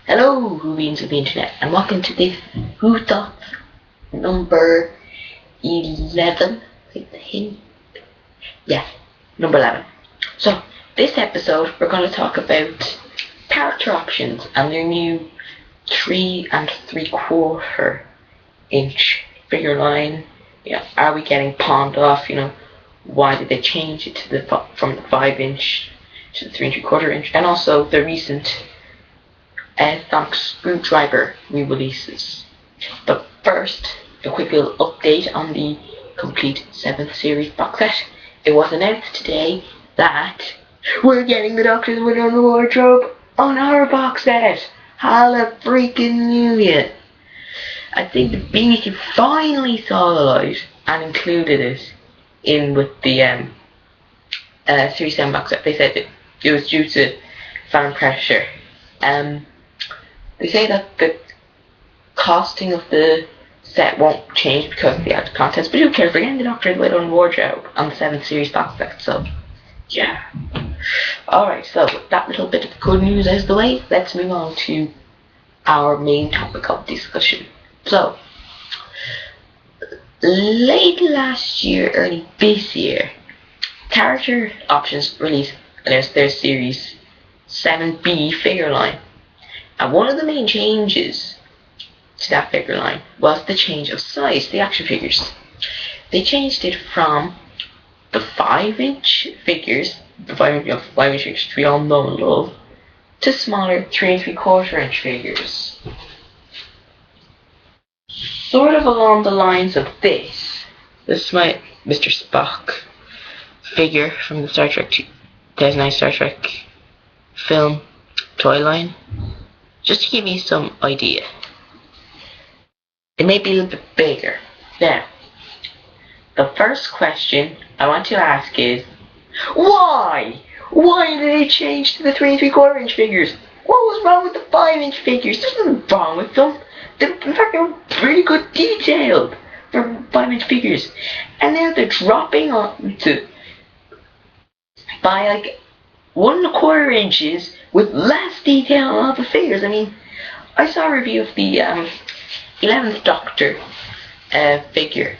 Hello, Rubians of the Internet, and welcome to this Who Thoughts number 11. Like the hint? Yeah, number 11. So, this episode, we're going to talk about character options and their new 3 3/4 inch figure line. Are we getting pawned off? Why did they change it to from the 5 inch to the 3 3/4 inch? And also the recent Sonic Screwdriver re-releases. But first, a quick little update on the complete 7th series box set. It was announced today that we're getting the Doctor's Winter on the Wardrobe on our box set. Halla freaking New Year! I think the BBC finally saw the light and included it in with the Series 7 box set. They said it was due to fan pressure. They say that the costing of the set won't change because of the added contents, but who cares? We're getting the Doctor's Winter on the Wardrobe on the 7th series box set, so yeah. Alright, so with that little bit of good news out of the way, let's move on to our main topic of discussion. So, late last year, early this year, Character Options announced their Series 7B figure line. And one of the main changes to that figure line was the change of size to the action figures. They changed it from the 5-inch figures, the 5-inch figures we all know and love, to smaller 3 3/4 inch figures. Sort of along the lines of this. This is my Mr. Spock figure from the Star Trek 2009 Star Trek film toy line. Just to give you some idea. It may be a little bit bigger. Now, the first question I want to ask is, why? Why did they change to the 3 3/4 inch figures? What was wrong with the 5-inch figures? There's nothing wrong with them. In fact, they were pretty good detailed for 5-inch figures. And now they're dropping on to by like 1 1/4 inches with less detail on all the figures. I mean, I saw a review of the 11th Doctor figure,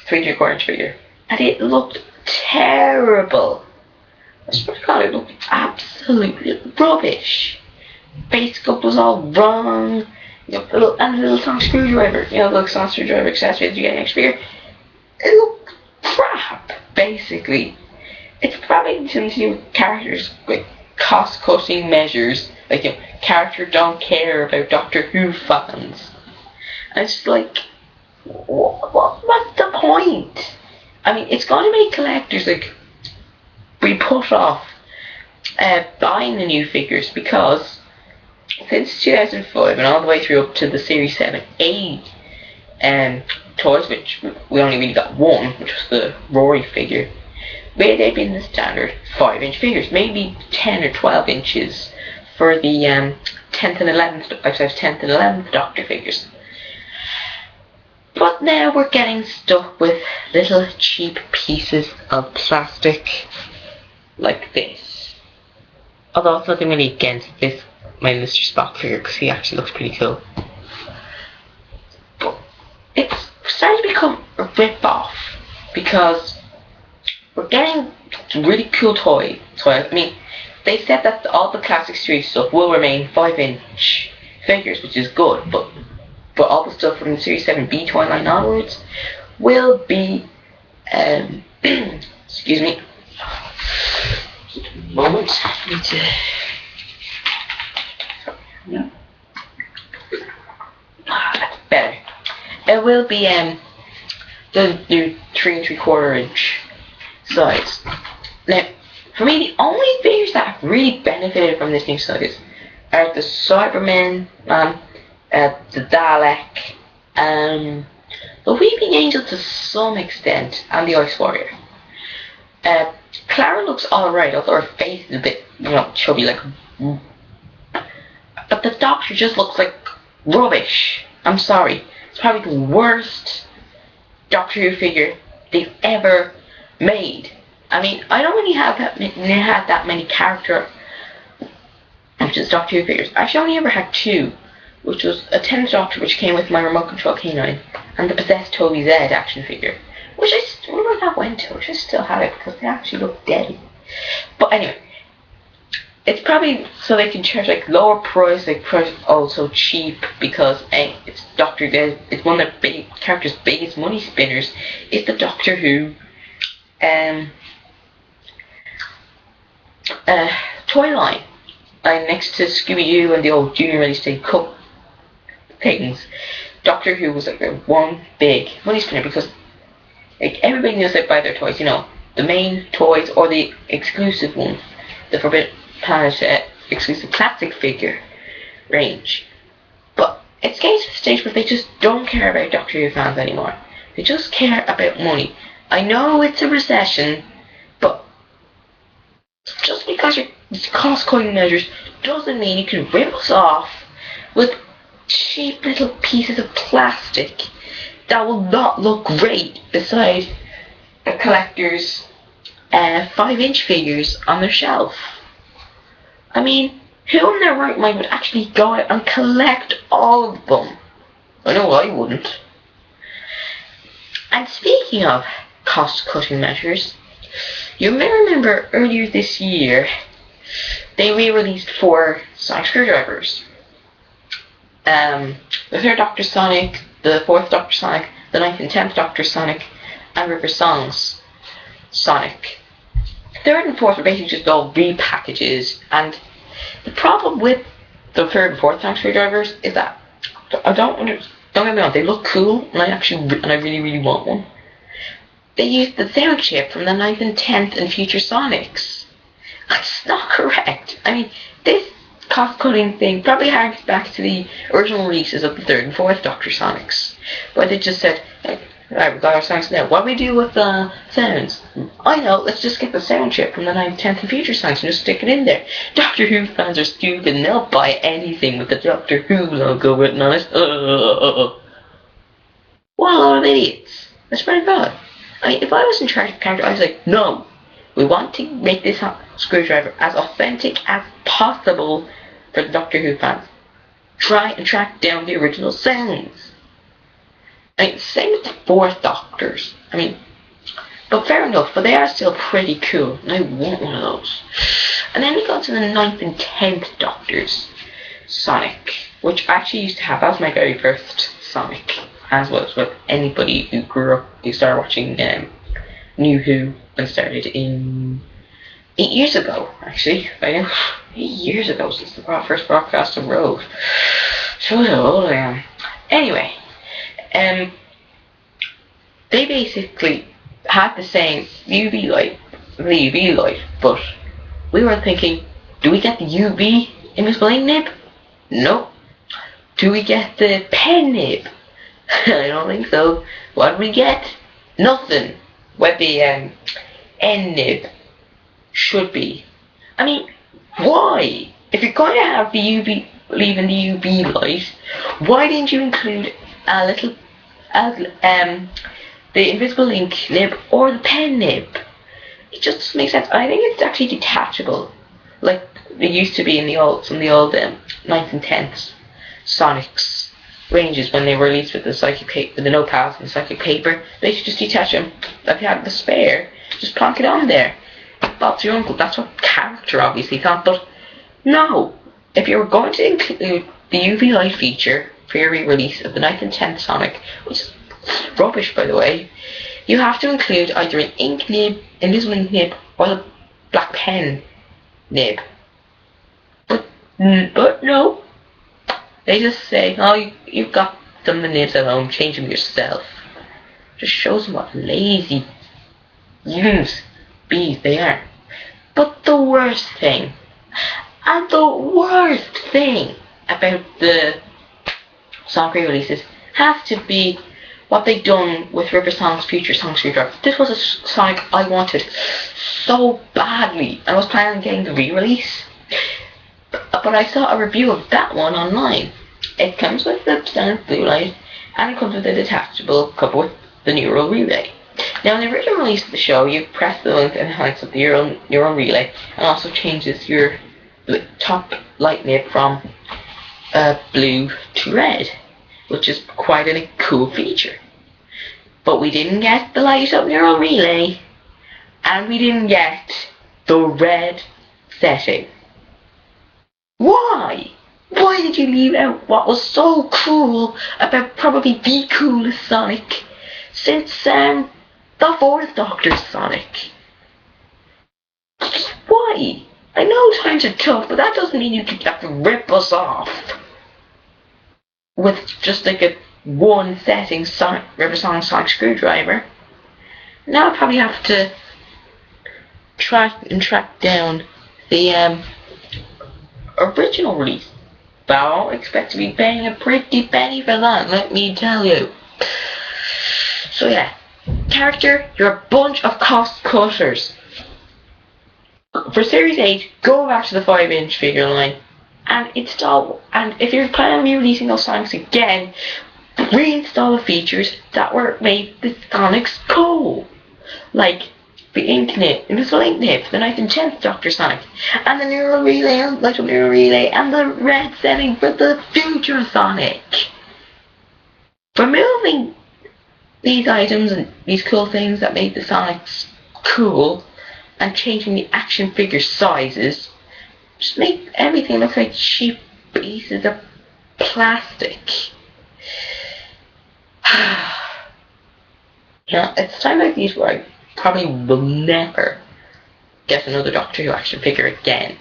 3 3/4 inch figure, and it looked terrible. I swear to God, it looked absolutely rubbish. Face sculpt was all wrong. The little Sonic Screwdriver, the little Sonic Screwdriver accessory that you get next figure, it looked crap, basically. It's probably something to do with characters, like cost-cutting measures, like, character don't care about Doctor Who fans. And it's like, what's the point? I mean, it's going to make collectors, be put off buying the new figures, because since 2005 and all the way through up to the Series 7A toys, which we only really got one, which was the Rory figure, where they've been the standard 5-inch figures, maybe 10 or 12 inches for the 10th and 11th Doctor figures. But now we're getting stuck with little cheap pieces of plastic like this. Although it's nothing really against this, my Mr. Spock figure, because he actually looks pretty cool. But it's starting to become a rip-off, because we're getting really cool toys. I mean, they said that all the classic series stuff will remain 5-inch figures, which is good, but all the stuff from the Series 7B toy line onwards will be, excuse me, just a moment, I need to, yeah. That's better. It will be the new 3 3/4 inch size. Now, for me, the only figures that have really benefited from this new size are the Cybermen, the Dalek, the Weeping Angel to some extent, and the Ice Warrior. Clara looks alright, although her face is a bit, chubby, but the Doctor just looks like rubbish. I'm sorry. It's probably the worst Doctor Who figure they've ever made. I mean, I don't really have that many character which is Doctor Who figures. I actually only ever had two, which was a 10th Doctor, which came with my remote control canine, and the possessed Toby Z action figure, which I wonder where that went to. I should still have it because they actually look dead. But anyway, it's probably so they can charge like lower price, like price also cheap, because it's Doctor Who. It's one of their big characters' biggest money spinners. Is the Doctor Who toy line. Next to Scooby-Doo and the old Junior Ready State Cup things, Doctor Who was like one big money spinner, because like everybody knows they buy their toys, you know, the main toys or the exclusive ones, the Forbidden Planet exclusive classic figure range. But it's getting to the stage where they just don't care about Doctor Who fans anymore. They just care about money. I know it's a recession, but just because you're cost-cutting measures doesn't mean you can rip us off with cheap little pieces of plastic that will not look great beside a collector's 5-inch figures on their shelf. I mean, who in their right mind would actually go out and collect all of them? I know I wouldn't. And speaking of cost-cutting measures, you may remember earlier this year they re-released 4 Sonic screwdrivers. The 3rd Doctor Sonic, the 4th Doctor Sonic, the 9th and 10th Doctor Sonic, and River Songs Sonic. 3rd and 4th are basically just all repackages, and the problem with the 3rd and 4th Sonic screwdrivers is that don't get me wrong, they look cool, and I really want one. They use the sound chip from the 9th and 10th and future Sonics. That's not correct. I mean, this cost-cutting thing probably harks back to the original releases of the 3rd and 4th Doctor Sonics, where they just said, right, we got our Sonics now, what do we do with the sounds? I know, let's just get the sound chip from the 9th, 10th and future Sonics and just stick it in there. Doctor Who fans are stupid and they'll buy anything with the Doctor Who logo written on it. What a lot of idiots. That's pretty bad. I mean, if I was in charge of the character, I'd say, no, we want to make this screwdriver as authentic as possible for the Doctor Who fans. Try and track down the original sounds. I mean, same with the 4th Doctors. I mean, but fair enough, but they are still pretty cool, and I want one of those. And then we go to the 9th and 10th Doctors Sonic, which I actually used to have. That was my very first Sonic, as was with anybody who grew up, who started watching New Who. I started in 8 years ago, actually. I know, 8 years ago since the first broadcast of Rogue. Shows how old I am. Anyway, they basically had the same UV light, but we were thinking, do we get the UV invisible ink nib? Nope. Do we get the pen nib? I don't think so. What did we get? Nothing. What the N nib should be. I mean, why? If you're going to have the UV, leaving the UV light, why didn't you include a little, the invisible ink nib or the pen nib? It just doesn't make sense. I think it's actually detachable, like it used to be in the old, some of the old 9th and 10th Sonics ranges when they were released with the psychic paper, the notepads and the psychic paper. They should just detach them. If you had the spare, just plonk it on there. Bob's your uncle. That's what character obviously thought. But no, if you were going to include the UV light feature for your re-release of the 9th and 10th Sonic, which is rubbish by the way, you have to include either an ink nib, invisible ink nib, or the black pen nib. But no. They just say, oh, you've got some of the nibs at home, change them yourself. Just shows them what lazy bees they are. But the worst thing about the Sonic re-releases has to be what they've done with River Song's future Sonic screwdriver. This was a Sonic I wanted so badly. I was planning on getting the re-release. But I saw a review of that one online. It comes with the standard blue light, and it comes with a detachable cover with the neural relay. Now, in the original release of the show, you press the link and it lights up the neural relay, and also changes your top light nib from blue to red, which is quite a cool feature. But we didn't get the light up neural relay, and we didn't get the red setting. Why? Why did you leave out what was so cool about probably the coolest Sonic since the fourth Doctor's Sonic? Why? I know times are tough, but that doesn't mean you have to rip us off with just like a one setting River Song Sonic screwdriver. Now I probably have to track down the original release. But I don't expect to be paying a pretty penny for that, let me tell you. So yeah, character, you're a bunch of cost cutters. For Series 8, go back to the 5-inch figure line and install, and if you're planning on re-releasing those Sonics again, reinstall the features that made the Sonics cool. Like the ink nib, invisible ink nib, the 9th and 10th Doctor Sonic, and the neural relay, and light up neural relay, and the red setting for the future Sonic. Removing these items and these cool things that made the Sonics cool, and changing the action figure sizes, just make everything look like cheap pieces of plastic. It's time like these where I probably will never get another Doctor Who action figure again,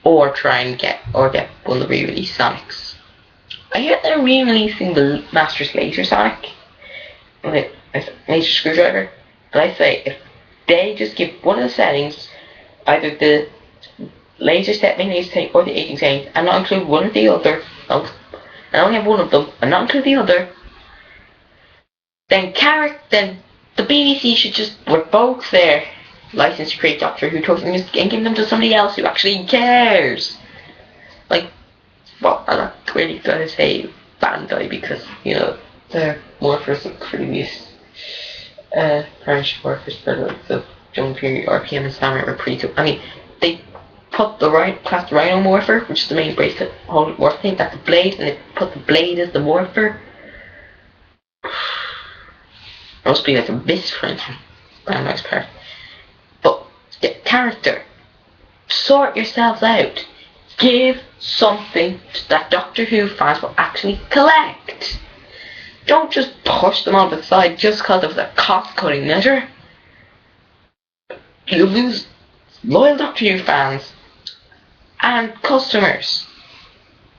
or try and get one of the re-release Sonics. I hear they're re-releasing the Master's Laser Sonic with a laser screwdriver, but I say if they just give one of the settings, either the laser setting or the aging setting, and not include one or the other, and only have one of them, and not include the other, then the BBC should just revoke their license to create Doctor Who toys and give them to somebody else who actually cares. Like, well, I'm not really gonna say Bandai because, you know, their morphers of previous French morphers for the Jungle Fury, RPM and Samurai were pretty cool. I mean, they put the class the Rhino morpher, which is the main bracelet whole morph thing, that's the blade, and they put the blade as the morpher. Must be like a misprint on Bandai's part. But the character, sort yourselves out. Give something that Doctor Who fans will actually collect. Don't just push them on the side just because of the cost-cutting measure. You lose loyal Doctor Who fans and customers.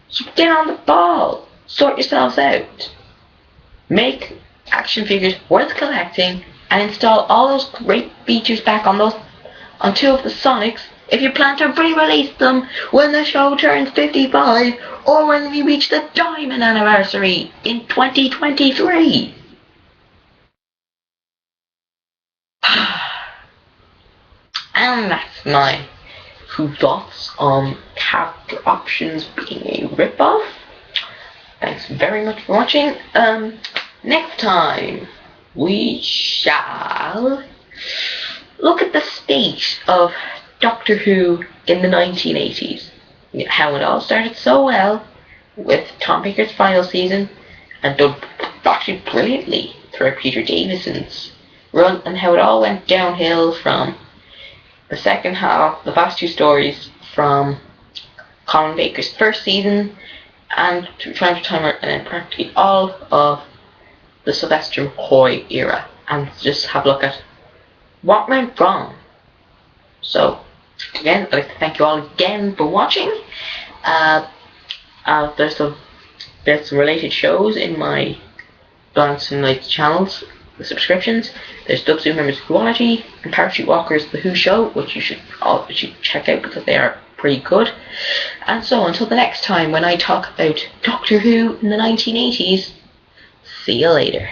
So get on the ball. Sort yourselves out. Make action figures worth collecting and install all those great features back on two of the Sonics if you plan to re-release them when the show turns 55 or when we reach the Diamond anniversary in 2023. And that's my Whothoughts on Character Options being a rip-off. Thanks very much for watching. Next time, we shall look at the state of Doctor Who in the 1980s. How it all started so well with Tom Baker's final season and done actually brilliantly throughout Peter Davison's run, and how it all went downhill from the second half, the last two stories from Colin Baker's first season and to Time to Timer, and then practically all of the Sylvester McCoy era, and just have a look at what went wrong. So, again, I'd like to thank you all again for watching. There's some related shows in my Balance and Lights channels, the subscriptions. There's Dub Zoo Members Quality and Parachute Walkers The Who Show, which you should check out because they are pretty good. And so, until the next time when I talk about Doctor Who in the 1980s, see you later.